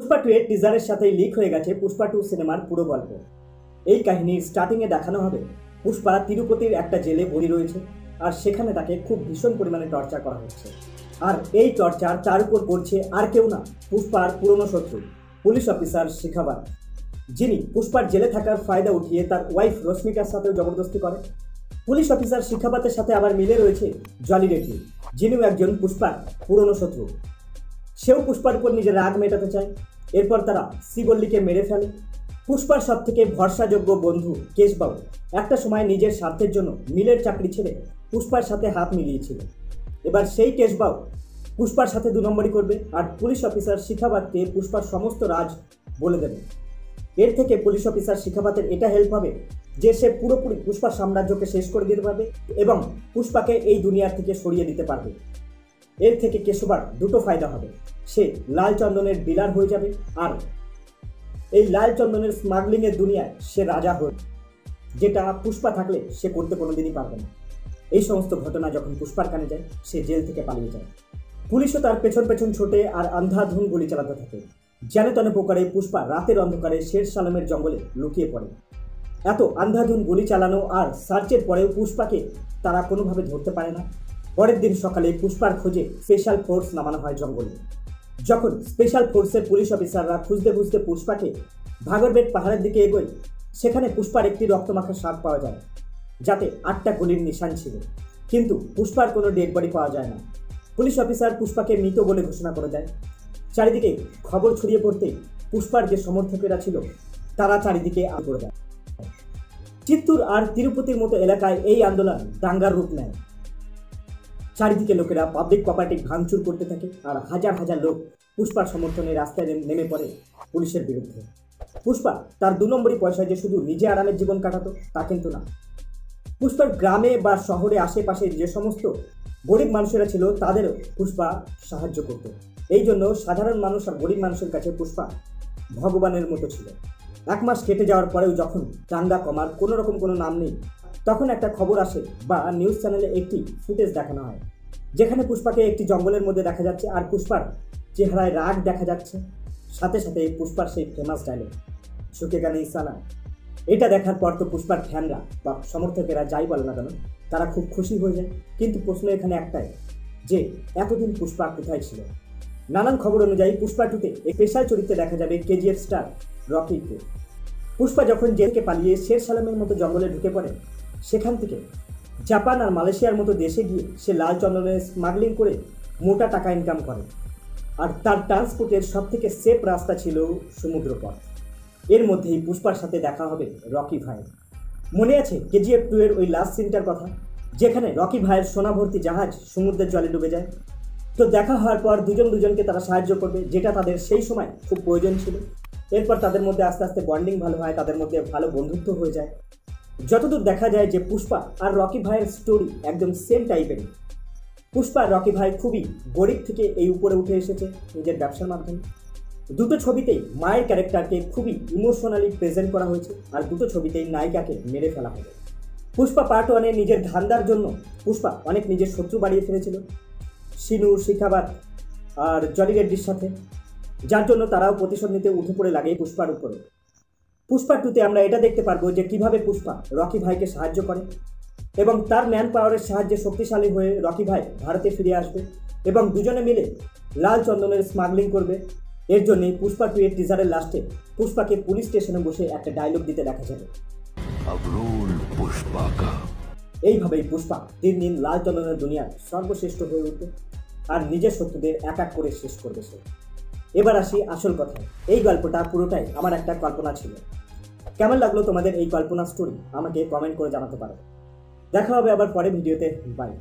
পুষ্পা 2 এর টিজারের সাথেই লিক হয়ে গেছে পুষ্পা 2 সিনেমার পুরো গল্প। এই কাহিনীর স্টার্টিংয়ে দেখানো হবে পুষ্পা তিরুপতির একটা জেলে বন্দী রয়েছে, আর সেখানে তাকে খুব ভীষণ পরিমাণে টর্চার করা হচ্ছে। আর এই টর্চার তার উপর করছে আর কেউ না, পুষ্পার পুরনো শত্রু পুলিশ অফিসার শিখাবাত, যিনি পুষ্পার জেলে থাকার ফায়দা উঠিয়ে তার ওয়াইফ রশ্মিকার সাথেও জবরদস্তি করে। পুলিশ অফিসার শিখাবাতের সাথে আবার মিলে রয়েছে জলি রেড্ডি, যিনিও একজন পুষ্পার পুরনো শত্রু। সেও পুষ্পার উপর নিজের রাগ মেটাতে চায়। এরপর তারা শ্রীবল্লীকে মেরে ফেলে। পুষ্পার সব থেকে ভরসাযোগ্য বন্ধু কেশবাবু একটা সময় নিজের স্বার্থের জন্য মিলের চাকরি ছেড়ে পুষ্পার সাথে হাত মিলিয়েছিল। এবার সেই কেশবাবু পুষ্পার সাথে 2 নম্বরই করবে, আর পুলিশ অফিসার শিখাবাতকে পুষ্পার সমস্ত রাজ বলে দেবে। এর থেকে পুলিশ অফিসার শিখাবাতের এটা হেল্প হবে যে সে পুরোপুরি পুষ্পার সাম্রাজ্যকে শেষ করে দিতে পারবে এবং পুষ্পাকে এই দুনিয়ার থেকে সরিয়ে দিতে পারবে। এর থেকে কেশবার দুটো ফায়দা হবে, সে লাল চন্দনের ডিলার হয়ে যাবে, আর এই লাল চন্দনের স্মাগলিংয়ের দুনিয়ায় সে রাজা হয়ে, যেটা পুষ্পা থাকলে সে করতে কোনোদিনই পারবে না। এই সমস্ত ঘটনা যখন পুষ্পার কানে যায়, সে জেল থেকে পালিয়ে যায়। পুলিশও তার পেছন পেছন ছোটে আর আন্ধাধুন গুলি চালাতে থাকে। জানে তনে প্রকারে পুষ্পা রাতের অন্ধকারে শের সালমের জঙ্গলে লুকিয়ে পড়ে। এত আন্ধাধুন গুলি চালানো আর সার্চের পরেও পুষ্পাকে তারা কোনোভাবে ধরতে পারে না। পরের দিন সকালে পুষ্পার খোঁজে স্পেশাল ফোর্স নামানো হয় জঙ্গলে। যখন স্পেশাল ফোর্সের পুলিশ অফিসাররা খুঁজতে খুঁজতে পুষ্পাকে ভাগরবেট পাহাড়ের দিকে এগোয়, সেখানে পুষ্পার একটি রক্তমাখা শার্ট পাওয়া যায়, যাতে 8টা গুলির নিশান ছিল, কিন্তু পুষ্পার কোনো ডেড বডি পাওয়া যায় না। পুলিশ অফিসার পুষ্পাকে মৃত বলে ঘোষণা করে দেয়। চারিদিকে খবর ছড়িয়ে পড়তে পুষ্পার যে সমর্থকেরা ছিল তারা চারিদিকে করে দেয়। চিত্তুর আর তিরুপতির মতো এলাকায় এই আন্দোলন দাঙ্গার রূপ নেয়। চারিদিকে লোকেরা পাবলিক প্রপার্টি ভাঙচুর করতে থাকে, আর হাজার হাজার লোক পুষ্পার সমর্থনে রাস্তায় নেমে পড়ে পুলিশের বিরুদ্ধে। পুষ্পা তার 2 নম্বরই পয়সায় যে শুধু নিজে আরামের জীবন কাটাতো তা কিন্তু না। পুষ্পার গ্রামে বা শহরে আশেপাশে যে সমস্ত গরিব মানুষেরা ছিল তাদেরও পুষ্পা সাহায্য করত। এই জন্য সাধারণ মানুষ আর গরিব মানুষের কাছে পুষ্পা ভগবানের মতো ছিল। 1 মাস কেটে যাওয়ার পরেও যখন দাঙ্গা কমার কোনো রকম কোনো নাম নেই, তখন একটা খবর আসে বা নিউজ চ্যানেলে একটি ফুটেজ দেখানো হয়, যেখানে পুষ্পাকে একটি জঙ্গলের মধ্যে দেখা যাচ্ছে আর পুষ্পার চেহারায় রাগ দেখা যাচ্ছে। সাথে সাথে পুষ্পার সেই ফেমাস ডায়লগ শুকে গানে ইসানা। এটা দেখার পর তো পুষ্পার ফ্যানরা বা সমর্থকেরা যাই বলে না কেন, তারা খুব খুশি হয়ে যায়। কিন্তু প্রশ্ন এখানে একটাই, যে এতদিন পুষ্পা কোথায় ছিল? নানান খবর অনুযায়ী পুষ্পা 2-তে স্পেশাল চরিত্রে দেখা যাবে কেজিএফ স্টার রকিকে। পুষ্পা যখন জেল থেকে পালিয়ে শের সালামের মতো জঙ্গলে ঢুকে পড়ে, সেখান থেকে জাপান আর মালয়েশিয়ার মতো দেশে গিয়ে সে লাল চন্দনের স্মাগলিং করে মোটা টাকা ইনকাম করে। আর তার ট্রান্সপোর্টের সব থেকে সেফ রাস্তা ছিল সমুদ্রপথ। এর মধ্যেই পুষ্পার সাথে দেখা হবে রকি ভাই। মনে আছে কেজিএফ 2 এর ওই লাস্ট সিনটার কথা, যেখানে রকি ভাইয়ের সোনা ভর্তি জাহাজ সমুদ্রের জলে ডুবে যায়? তো দেখা হওয়ার পর দুজনকে তারা সাহায্য করবে, যেটা তাদের সেই সময় খুব প্রয়োজন ছিল। এরপর তাদের মধ্যে আস্তে আস্তে বন্ডিং ভালো হয়, তাদের মধ্যে ভালো বন্ধুত্ব হয়ে যায়। যতদূর দেখা যায় যে পুষ্পা আর রকি ভাইয়ের স্টোরি একদম সেম টাইপেরই। পুষ্পা আর রকি ভাই খুবই গরিব থেকে এই উপরে উঠে এসেছে নিজের ব্যবসার মাধ্যমে। দুটো ছবিতেই মায়ের ক্যারেক্টারকে খুবই ইমোশনালি প্রেজেন্ট করা হয়েছে, আর দুটো ছবিতেই নায়িকাকে মেরে ফেলা হবে। পুষ্পা পার্ট 1-এ নিজের ধান্দার জন্য পুষ্পা অনেক নিজের শত্রু বাড়িয়ে ফেলেছিল শিনু, শিখাবাত আর জলি রেড্ডির সাথে, যার জন্য তারাও প্রতিশোধ নিতে উঠে পড়ে লাগে পুষ্পার উপরে। পুষ্পা 2-তে আমরা এটা দেখতে পারবো যে কিভাবে পুষ্পা রকি ভাইকে সাহায্য করে এবং তার ম্যান পাওয়ারের সাহায্যে শক্তিশালী হয়ে রকি ভাই ভারতে ফিরে আসবে এবং দুজনে মিলে লাল চন্দনের স্মাগলিং করবে। এর জন্যই পুষ্পা 2 এর টিজারের লাস্টে পুষ্পাকে পুলিশ স্টেশনে বসে একটা ডায়লগ দিতে দেখা যাবে, এইভাবেই পুষ্পা দিন দিন লাল চন্দনের দুনিয়ার সর্বশ্রেষ্ঠ হয়ে উঠবে আর নিজের শত্রুদের এক এক করে শেষ করবে সে। এবার আসি আসল কথায়। এই গল্পটা পুরোটাই আমার একটা কল্পনা ছিল। কেমন লাগলো তোমাদের এই কল্পনা স্টোরি আমাকে কমেন্ট করে জানাতে পারো। দেখা হবে আবার পরে ভিডিওতে। বাই।